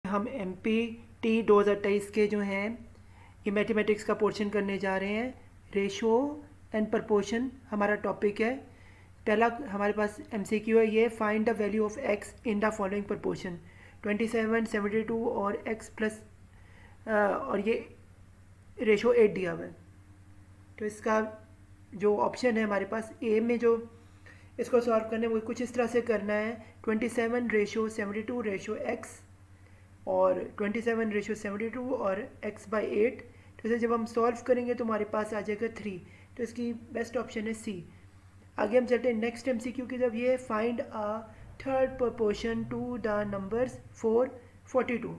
हम MPT 2023 के जो हैं ये मैथमेटिक्स का पोर्शन करने जा रहे हैं। रेशो एंड प्रपोर्शन हमारा टॉपिक है। पहला हमारे पास MCQ है, ये find the value of x in the following proportion 27, 72 और x प्लस और ये रेशो 8 दिया हुआ है। तो इसका जो ऑप्शन है हमारे पास ए में, जो इसको सॉल्व करने वो कुछ इस तरह से करना है 27 रेशो 72 रेशो x और 27 रेशो 72 और x बाई 8। तो इसे जब हम सॉल्व करेंगे तो हमारे पास आ जाएगा 3। तो इसकी बेस्ट ऑप्शन है सी। आगे हम चलते हैं नेक्स्ट MCQ की। जब ये find a third proportion to the numbers 4, 42।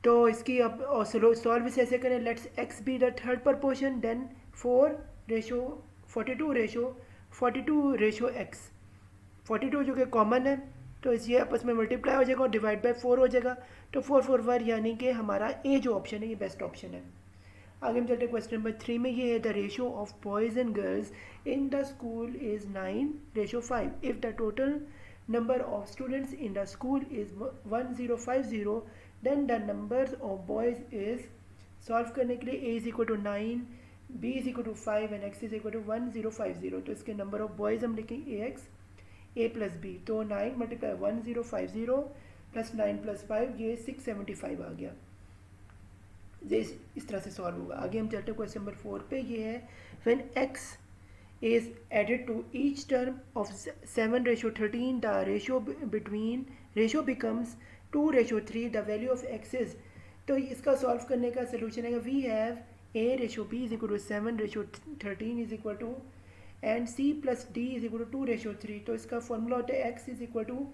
तो इसकी अब सॉल्व इसे ऐसे करें, let's x be the third proportion, then 4 ratio 42 ratio 42 ratio x। 42 जो कि कॉमन है तो ये आपस में मल्टीप्लाई हो जाएगा और डिवाइड बाय 4 हो जाएगा। तो 4 4 1 यानी कि हमारा ए जो ऑप्शन है ये बेस्ट ऑप्शन है। आगे हम चलते हैं क्वेश्चन नंबर 3 में। ये है the ratio of boys and girls in the school is 9:5 if the total number of students in the school is 1050 then the number of boys is. Solve करने के लिए a is equal to 9, b is equal to 5 and x is equal to 1050। तो इसके number of boys हम लिखेंगे ax a plus B. तो 9 multiply 1050 plus 9 plus 5 ये 675 आ गया। ये इस तरह से सॉल्व होगा। आगे हम चलते हैं क्वेश्चन नंबर 4 पे। ये है when x is added to each term of 7:13 the ratio becomes 2:3 the value of x is। तो इसका सॉल्व करने का सोल्यूशन है we have a ratio b is equal to 7:13 is equal to and c plus d is equal to 2:3। तो इसका formula होता है x is equal to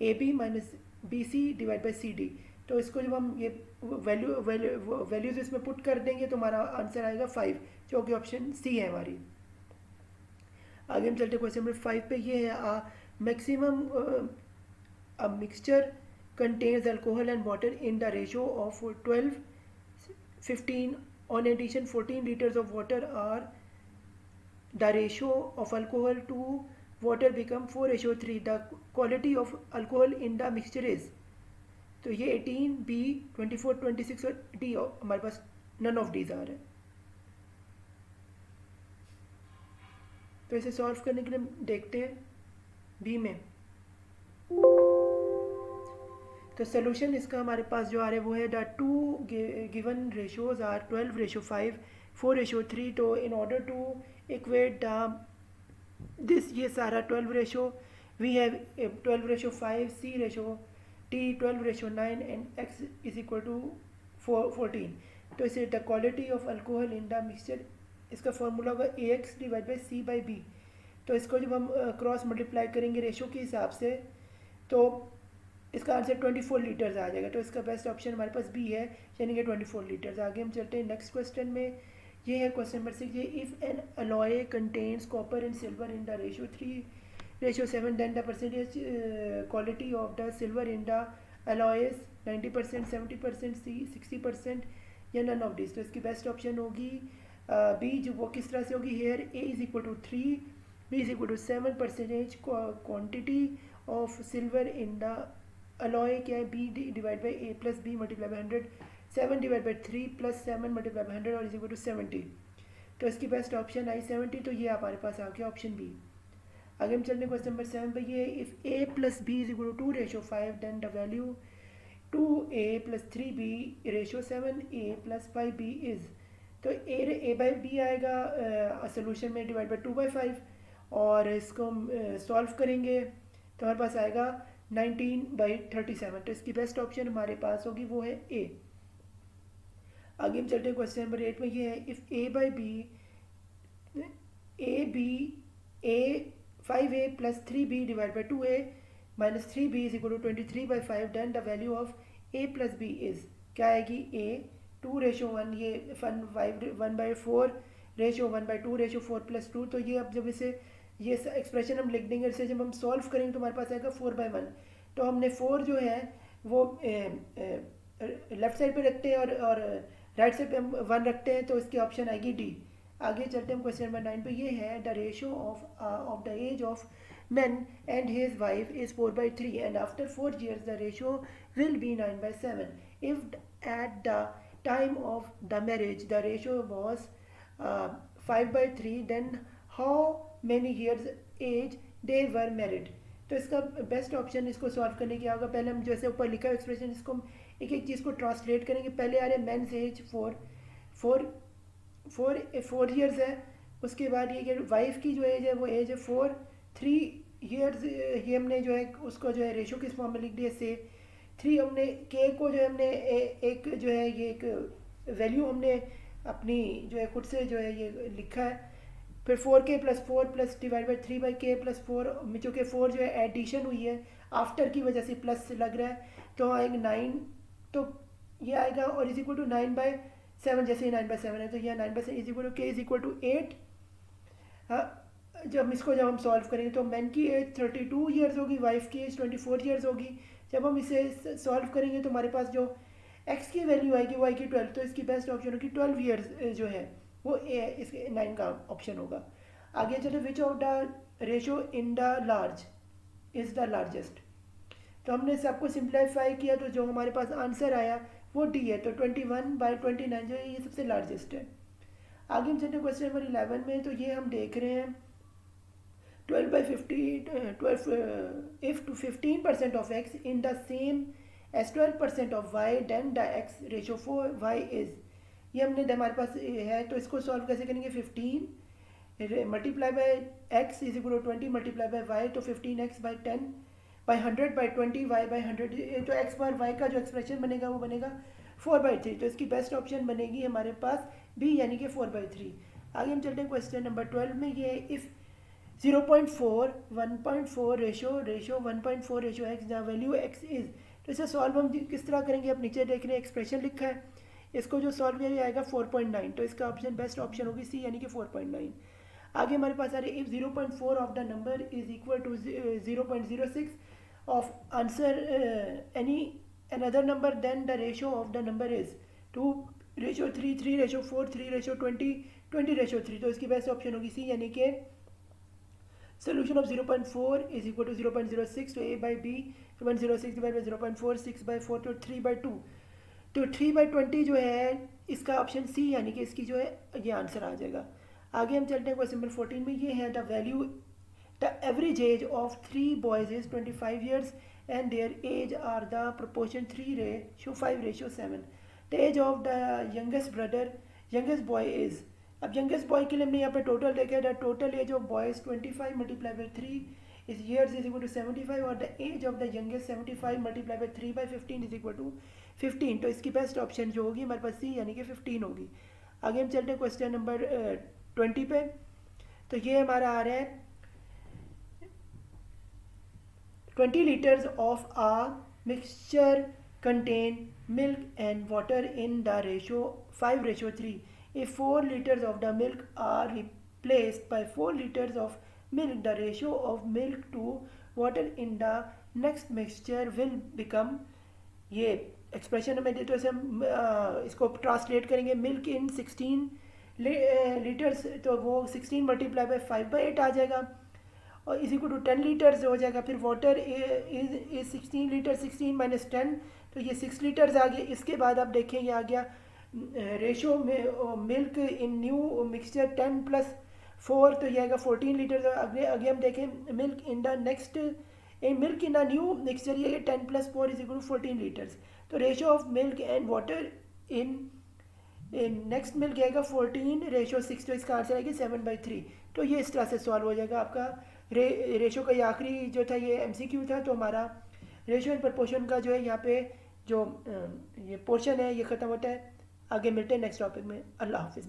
A B minus B C divide by C D. तो इसको जब हम ये values इसमें पुट कर देंगे तो हमारा आंसर आएगा 5, जो कि ऑप्शन सी है हमारी। आगे हम चलते क्वेश्चन नंबर 5 पे। ये है maximum a mixture contains alcohol and water in the ratio of 12, 15 on addition 14 litres of water are the ratio of alcohol to water become 4:3 the quality of alcohol in the mixture is। तो ये 18, B 24, 26 और D हमारे पास none of डीज आ रहा है। तो इसे solve करने के लिए देखते हैं B में। तो सोल्यूशन इसका हमारे पास जो आ रहा है वो है the two given ratios are 12:5, 4:3। तो in order to equate this ये सारा 12 ratio we have 12:5, C ratio T 12:9 and x is equal to 14। तो इसे the quality of alcohol in the mixture, इसका फॉर्मूला होगा AX divide by C by B। तो इसको जब हम क्रॉस मल्टीप्लाई करेंगे रेशो के हिसाब से तो इसका आंसर 24 लीटर्स आ जाएगा। तो इसका बेस्ट ऑप्शन हमारे पास बी है, यानी कि 24 लीटर्स। आगे हम चलते हैं नेक्स्ट क्वेश्चन में। ये है क्वेश्चन नंबर 6। ये if an alloy contains copper and silver in the ratio 3:7 then the percentage quality of the silver in the alloy is 90%, 70%, C 60% या नन ऑफ दिस। तो इसकी बेस्ट ऑप्शन होगी B, जो वो किस तरह से होगी here A is equal to 3, B is equal to 7 percentage quantity of silver in the alloy क्या है B divide by A plus B multiply by 100, 7 divide by 3 plus 7 multiply by 100 और इज इक्वल टू 70। तो इसकी best option आई 70। तो ये हमारे पास आ गया ऑप्शन बी। आगे हम चलते हैं क्वेश्चन नंबर 7 पे। ये if A plus B is equal to 2:5 then the value 2A plus 3B ratio 7A plus 5B is. तो A बाई बी आएगा सोल्यूशन में डिवाइड बाई 2/5 और इसको हम सॉल्व करेंगे तो हमारे पास आएगा 19/37। तो इसकी बेस्ट ऑप्शन हमारे पास होगी वो है A। आगे हम चलते हैं क्वेश्चन नंबर 8 में। ये है if A by B A B A 5A plus 3B divide by 2A minus 3B is equal to 23/5 then the value of A plus B is क्या आएगी A 2:1, ये 1/4 रेशो 1/2 रेशो 4 प्लस 2। तो ये अब जब इसे ये एक्सप्रेशन हम लिख देंगे, इसे जब हम सॉल्व करेंगे तो हमारे पास आएगा 4/1। तो हमने 4 जो है वो लेफ्ट साइड पे रखते हैं और राइट साइड पे हम 1 रखते हैं, तो इसकी ऑप्शन आएगी डी। आगे चलते हैं हम क्वेश्चन नंबर 9 पे। ये है the ratio of the age of men and his wife is 4/3, and after 4 years the ratio will be 9/7. If at the time of the marriage the ratio was 5/3, then how many years age they were married? तो इसका best option इसको solve करने की होगा, पहले हम जैसे ऊपर लिखा है एक्सप्रेशन, इसको हम एक एक चीज़ को ट्रांसलेट करेंगे। पहले आ रहे मेंस एज 4 ईयर्स है, उसके बाद ये वाइफ की जो एज है वो एज है 3 ईयर्स। ये हमने जो है उसको जो है रेशो किस फॉर्म में लिख दिया, से 3 हमने के को जो है हमने एक जो है ये एक वैल्यू हमने अपनी जो है खुद से जो है ये लिखा है। फिर 4k + 4 plus divide by 3/k + 4, चूँकि 4 जो है एडिशन हुई है आफ्टर की वजह से प्लस लग रहा है, तो आएगा 9, तो ये आएगा और इज इक्वल टू 9/7, जैसे ही 9/7 है तो यह 9/7 is equal to k is equal to 8। जब हम सॉल्व करेंगे तो मैन की एज 32 ईयर्स होगी, वाइफ की एज 24 ईयर्स होगी। जब हम इसे सॉल्व करेंगे तो हमारे पास जो x की वैल्यू आएगी वो आएगी 12, तो इसकी बेस्ट ऑप्शन होगी 12 ईयर्स जो है वो इसके 9 का ऑप्शन होगा। आगे चलो, which of the ratio in the large is the largest, तो हमने सबको सिंप्लीफाई किया तो जो हमारे पास आंसर आया वो डी है, तो 21/29 जो है ये सबसे लार्जेस्ट है। आगे हम चलते क्वेश्चन नंबर 11 में, तो ये हम देख रहे हैं 12 if to 15% of x in the same as 12% of y, then the x ratio for y is, ये हमने हमारे पास है, तो इसको सॉल्व कैसे करेंगे, 15 multiply by X is equal to 20 multiply by Y, तो 15x/10/100/20 y/100, तो x बार y का जो एक्सप्रेशन बनेगा वो बनेगा 4/3, तो इसकी बेस्ट ऑप्शन बनेगी हमारे पास बी, यानी कि 4/3। आगे हम चलते हैं क्वेश्चन नंबर 12 में, ये इफ़ 0.4 1.4 रेशो 1.4 रेशो एक्स जहाँ वैल्यू एक्स इज़, तो इसे सॉल्व हम किस तरह करेंगे, आप नीचे देख रहे हैं एक्सप्रेशन लिखा है, इसको जो सॉल्व किया आएगा 4.9, तो इसका ऑप्शन बेस्ट ऑप्शन होगी सी, यानी कि 4.9। आगे हमारे पास आ रहे if 0.4 of the number is equal to 0.06 of answer any another number, then the ratio of the number is 2/3, 3/4, 3/20, 20/3, तो इसकी बेस्ट ऑप्शन होगी सी, यानी कि solution of 0.4 is equal to 0.06, तो a by b 106 divided by 0.4 6/4, तो 3/2, तो 3/20 जो है इसका ऑप्शन सी, यानी कि इसकी जो है ये आंसर आ जाएगा। आगे हम चलते हैं क्वेश्चन नंबर 14 में, ये है the average age of 3 boys is 25 years and their age are the proportion 3:5:7. The age of the youngest boy is, अब youngest boy के लिए हमने यहाँ पे टोटल देखा, the total age of boy is 25 multiplied by 3 is years is equal to 75, और the age of the youngest 75 multiplied by 3/15 is equal to 15, तो इसकी बेस्ट ऑप्शन जो होगी हमारे पास सी, यानी कि 15 होगी। आगे हम चलते हैं क्वेश्चन नंबर 20 पे, तो ये हमारा आ रहा है 20 liters of a mixture contain milk and water in the ratio 5:3. If 4 liters of the milk are replaced by 4 liters of milk, the ratio of milk to water in the next mixture will become, ये expression में देते हैं हम इसको translate करेंगे, milk in 16 litres, तो वो 16 multiply by 5/8 आ जाएगा, और इज इक्वल टू 10 लीटर्स हो जाएगा। फिर वाटर इज 16 लीटर, 16 - 10, तो ये 6 लीटर्स आ गए। इसके बाद आप देखें ये आ गया रेशो में मिल्क इन न्यू मिक्सचर 10 + 4, तो ये आएगा 14 लीटर्स। आगे हम देखें milk in the next milk in the new mixture, ये 10 + 4 इज इक्वल टू 14 लीटर्स। तो ratio of milk and water in next milk आएगा 14:6, तो इसका आंसर आएगा 7/3। तो ये इस तरह से सॉल्व हो जाएगा आपका रेशो का। ये आखिरी जो था ये MCQ था, तो हमारा रेशो एंड प्रपोर्शन का जो है यहाँ पे जो ये पोर्शन है ये ख़त्म होता है। आगे मिलते हैं नेक्स्ट टॉपिक में। अल्लाह हाफिज़।